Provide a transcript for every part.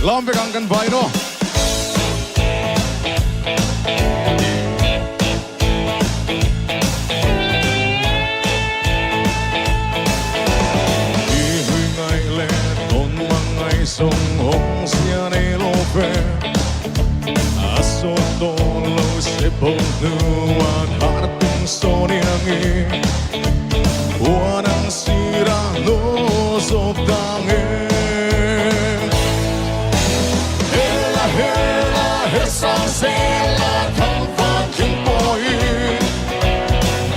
Lampikankan paino. Sông hồng xia này lô về, aso tolo se ponua kartung soniangi, wanang sira no sotange, hela hela hesang sela thang phan kinh boi,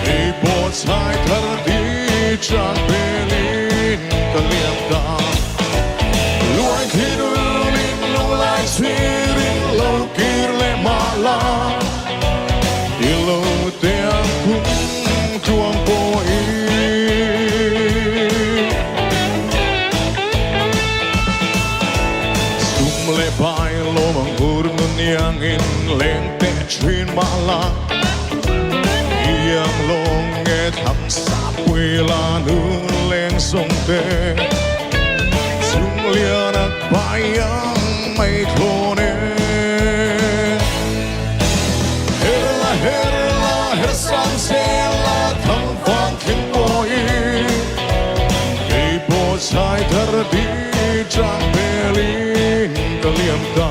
ipo chai thar di chan pelin kaliam ta. Siring lâu kirle mala ilo teang kung tuang poi sumle pai lo mangur yang in leng te trin mala yang long nghe thăm sa quê la nu leng song te sung lia nak bayang mây khone hela hela hesan sela thang phan kinh boi ei po chai thar di trang pelin kaliam ta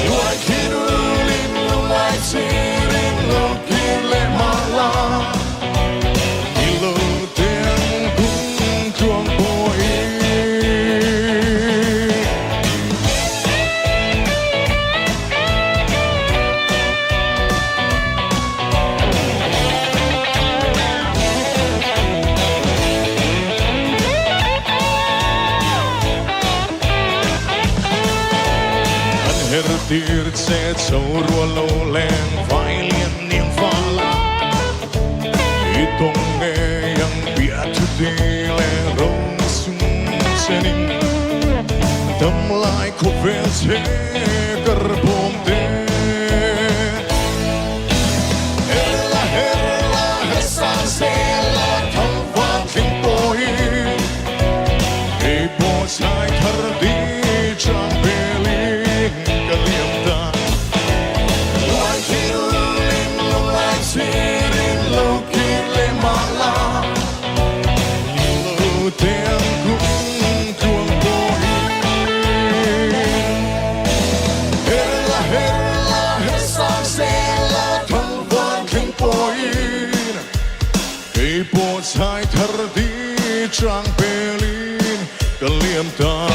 luai kirulin luai sirin lo kile mala ilo teang kung tuang boi. Hertir se châu rùa lô len vai liên niềm pha la y tông nghe yang biết đi lê rong sung sening tâm lại khúc về thế cờ bom đê hela hela hesan sela thang phan kinh boi ei po chai thar di trang pelin kaliam ta luai kirulin luai sirin lo kile mala lo teang kung tuang boi hela hela hesan sela thang phan kinh boi ei po chai thar di trang pelin kaliam ta.